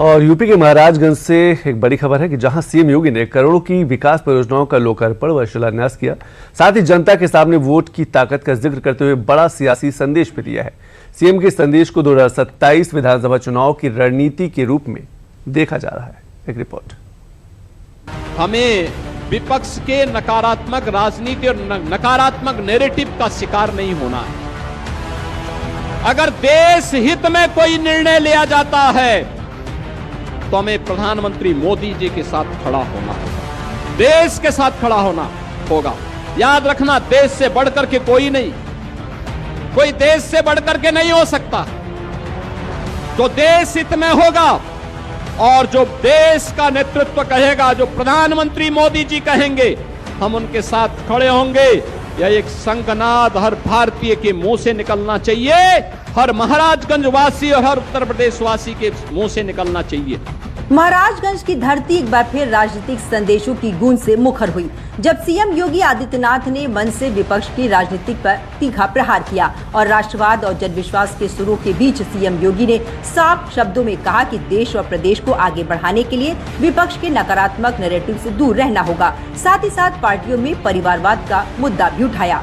और यूपी के महाराजगंज से एक बड़ी खबर है कि जहां सीएम योगी ने करोड़ों की विकास परियोजनाओं का लोकार्पण व शिलान्यास किया, साथ ही जनता के सामने वोट की ताकत का जिक्र करते हुए बड़ा सियासी संदेश भी दिया है। सीएम के संदेश को 2027 विधानसभा चुनाव की रणनीति के रूप में देखा जा रहा है। एक रिपोर्ट। हमें विपक्ष के नकारात्मक राजनीति और नकारात्मक नैरेटिव का शिकार नहीं होना है। अगर देश हित में कोई निर्णय लिया जाता है तो हमें प्रधानमंत्री मोदी जी के साथ खड़ा होना होगा, देश के साथ खड़ा होना होगा। याद रखना, देश से बढ़कर के कोई नहीं, कोई देश से बढ़कर के नहीं हो सकता। जो देश हित में होगा और जो देश का नेतृत्व कहेगा, जो प्रधानमंत्री मोदी जी कहेंगे, हम उनके साथ खड़े होंगे। यह एक संगनाद हर भारतीय के मुंह से निकलना चाहिए, हर महाराजगंज वासी और हर उत्तर प्रदेश वासी के मुंह से निकलना चाहिए। महाराजगंज की धरती एक बार फिर राजनीतिक संदेशों की गूंज से मुखर हुई, जब सीएम योगी आदित्यनाथ ने मंच से विपक्ष की राजनीति पर तीखा प्रहार किया और राष्ट्रवाद और जनविश्वास के सुरों के बीच सीएम योगी ने साफ शब्दों में कहा कि देश और प्रदेश को आगे बढ़ाने के लिए विपक्ष के नकारात्मक नैरेटिव से दूर रहना होगा। साथ ही साथ पार्टियों में परिवारवाद का मुद्दा भी उठाया।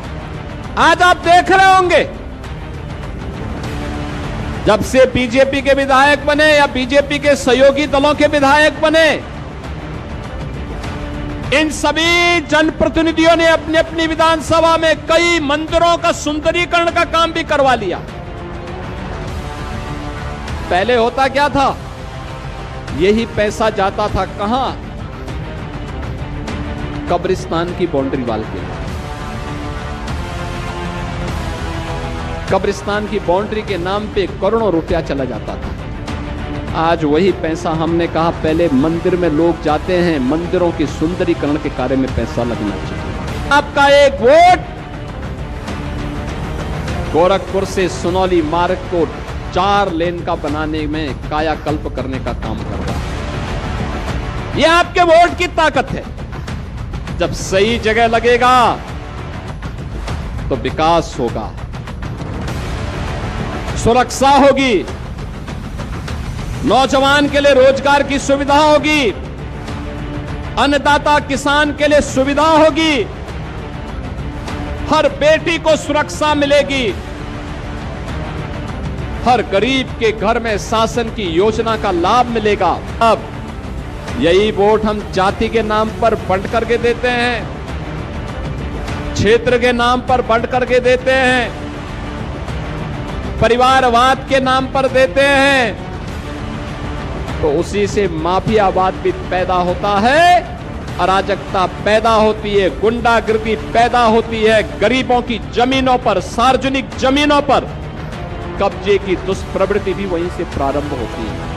आज आप देख रहे होंगे, जब से बीजेपी के विधायक बने या बीजेपी के सहयोगी दलों के विधायक बने, इन सभी जनप्रतिनिधियों ने अपनी अपनी विधानसभा में कई मंदिरों का सुंदरीकरण का काम भी करवा लिया। पहले होता क्या था, यही पैसा जाता था कहां? कब्रिस्तान की बाउंड्री वाल के लिए। कब्रिस्तान की बाउंड्री के नाम पे करोड़ों रुपया चला जाता था। आज वही पैसा, हमने कहा पहले मंदिर में लोग जाते हैं, मंदिरों के सुंदरीकरण के कार्य में पैसा लगना चाहिए। आपका एक वोट गोरखपुर से सुनौली मार्ग को 4 लेन का बनाने में कायाकल्प करने का काम कर रहा है। यह आपके वोट की ताकत है। जब सही जगह लगेगा तो विकास होगा, सुरक्षा होगी, नौजवान के लिए रोजगार की सुविधा होगी, अन्नदाता किसान के लिए सुविधा होगी, हर बेटी को सुरक्षा मिलेगी, हर गरीब के घर में शासन की योजना का लाभ मिलेगा। अब यही वोट हम जाति के नाम पर बंट करके देते हैं, क्षेत्र के नाम पर बंट करके देते हैं, परिवारवाद के नाम पर देते हैं, तो उसी से माफियावाद भी पैदा होता है, अराजकता पैदा होती है, गुंडागर्दी पैदा होती है, गरीबों की जमीनों पर, सार्वजनिक जमीनों पर कब्जे की दुष्प्रवृत्ति भी वहीं से प्रारंभ होती है।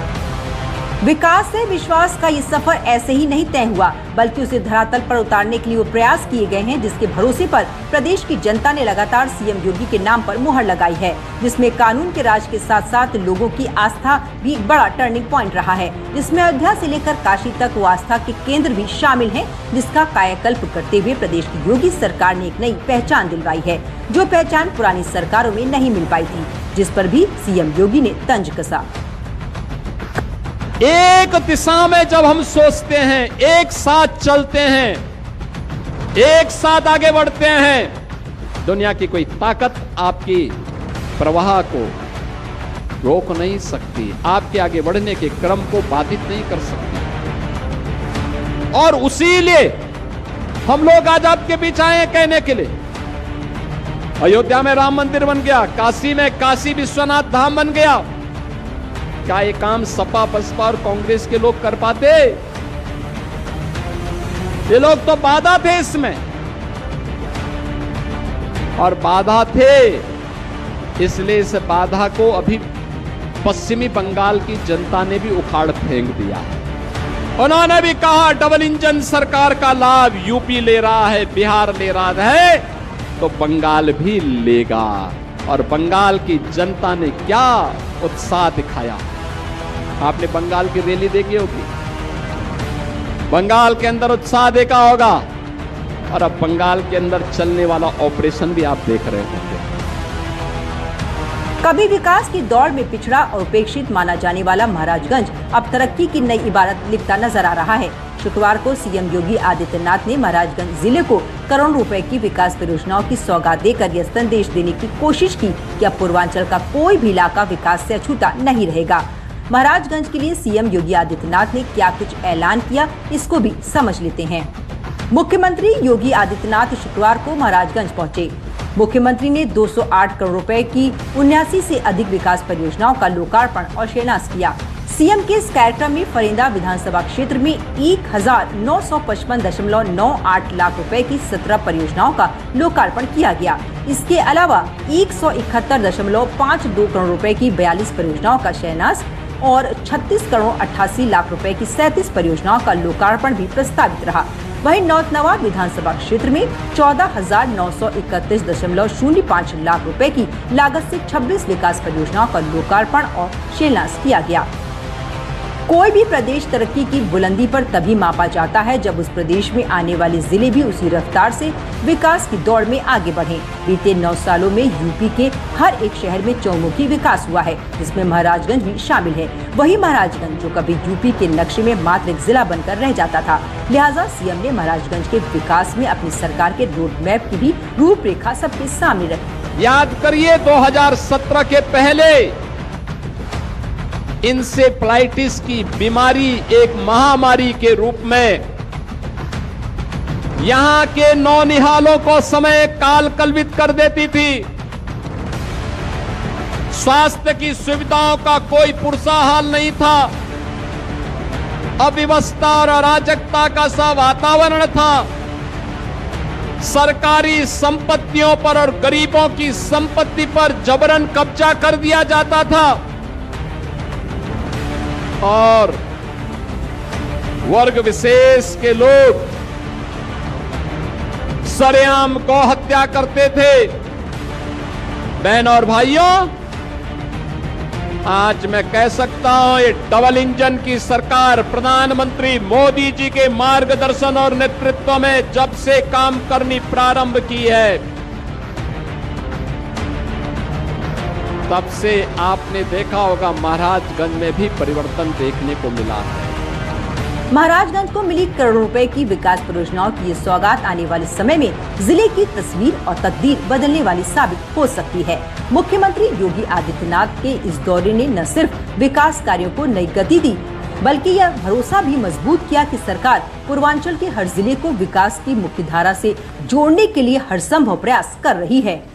विकास से विश्वास का ये सफर ऐसे ही नहीं तय हुआ, बल्कि उसे धरातल पर उतारने के लिए वो प्रयास किए गए हैं, जिसके भरोसे पर प्रदेश की जनता ने लगातार सीएम योगी के नाम पर मुहर लगाई है, जिसमें कानून के राज के साथ साथ लोगों की आस्था भी एक बड़ा टर्निंग पॉइंट रहा है, जिसमें अयोध्या से लेकर काशी तक वो आस्था के केंद्र भी शामिल है, जिसका कायाकल्प करते हुए प्रदेश की योगी सरकार ने एक नई पहचान दिलवाई है, जो पहचान पुरानी सरकारों में नहीं मिल पाई थी, जिस पर भी सीएम योगी ने तंज कसा। एक दिशा में जब हम सोचते हैं, एक साथ चलते हैं, एक साथ आगे बढ़ते हैं, दुनिया की कोई ताकत आपकी प्रवाह को रोक नहीं सकती, आपके आगे बढ़ने के क्रम को बाधित नहीं कर सकती। और उसीलिए हम लोग आज आपके बीच आए हैं कहने के लिए, अयोध्या में राम मंदिर बन गया, काशी में काशी विश्वनाथ धाम बन गया। क्या ये काम सपा बसपा और कांग्रेस के लोग कर पाते? ये लोग तो बाधा थे इसमें, और बाधा थे, इसलिए इस बाधा को अभी पश्चिमी बंगाल की जनता ने भी उखाड़ फेंक दिया। उन्होंने भी कहा डबल इंजन सरकार का लाभ यूपी ले रहा है, बिहार ले रहा है, तो बंगाल भी लेगा। और बंगाल की जनता ने क्या उत्साह दिखाया। आपने बंगाल की रैली देखी होगी, बंगाल के अंदर उत्साह देखा होगा, और अब बंगाल के अंदर चलने वाला ऑपरेशन भी आप देख रहे होंगे। कभी विकास की दौड़ में पिछड़ा और उपेक्षित माना जाने वाला महाराजगंज अब तरक्की की नई इबारत लिखता नजर आ रहा है। शुक्रवार को सीएम योगी आदित्यनाथ ने महाराजगंज जिले को करोड़ों रुपए की विकास परियोजनाओं की सौगात देकर यह संदेश देने की कोशिश की कि अब पूर्वांचल का कोई भी इलाका विकास से अछूता नहीं रहेगा। महाराजगंज के लिए सीएम योगी आदित्यनाथ ने क्या कुछ ऐलान किया, इसको भी समझ लेते हैं। मुख्यमंत्री योगी आदित्यनाथ शुक्रवार को महाराजगंज पहुंचे। मुख्यमंत्री ने 208 करोड़ रुपए की 79 से अधिक विकास परियोजनाओं का लोकार्पण और शिलान्यास किया। सीएम के इस कार्यक्रम में फरेंदा विधानसभा क्षेत्र में 1955.98 लाख रुपए की 17 परियोजनाओं का लोकार्पण किया गया। इसके अलावा 171.52 करोड़ रुपए की 42 परियोजनाओं का शिलान्यास और 36 करोड़ 88 लाख रुपए की 37 परियोजनाओं का लोकार्पण भी प्रस्तावित रहा। वहीं नौतनवा विधानसभा क्षेत्र में 14,931.05 लाख रुपए की लागत से 26 विकास परियोजनाओं का लोकार्पण और शिलान्यास किया गया। कोई भी प्रदेश तरक्की की बुलंदी पर तभी मापा जाता है जब उस प्रदेश में आने वाले जिले भी उसी रफ्तार से विकास की दौड़ में आगे बढ़ें। बीते 9 सालों में यूपी के हर एक शहर में चौमुखी विकास हुआ है, जिसमें महाराजगंज भी शामिल है। वही महाराजगंज जो कभी यूपी के नक्शे में मात्र एक जिला बनकर रह जाता था, लिहाजा सीएम ने महाराजगंज के विकास में अपनी सरकार के रोड मैप की भी रूपरेखा सबके सामने रखी। याद करिए 2017 के पहले इंसेफ्लाइटिस की बीमारी एक महामारी के रूप में यहां के नौनिहालों को समय काल कल्पित कर देती थी। स्वास्थ्य की सुविधाओं का कोई पुरसा हाल नहीं था। अव्यवस्था और अराजकता का सा वातावरण था। सरकारी संपत्तियों पर और गरीबों की संपत्ति पर जबरन कब्जा कर दिया जाता था और वर्ग विशेष के लोग सरेआम गौ हत्या करते थे। बहनों और भाइयों, आज मैं कह सकता हूं ये डबल इंजन की सरकार प्रधानमंत्री मोदी जी के मार्गदर्शन और नेतृत्व में जब से काम करनी प्रारंभ की है, तब से आपने देखा होगा महाराजगंज में भी परिवर्तन देखने को मिला है। महाराजगंज को मिली करोड़ों रुपए की विकास परियोजनाओं की ये सौगात आने वाले समय में जिले की तस्वीर और तकदीर बदलने वाली साबित हो सकती है। मुख्यमंत्री योगी आदित्यनाथ के इस दौरे ने न सिर्फ विकास कार्यों को नई गति दी, बल्कि यह भरोसा भी मजबूत किया कि सरकार पूर्वांचल के हर जिले को विकास की मुख्यधारा से जोड़ने के लिए हर संभव प्रयास कर रही है।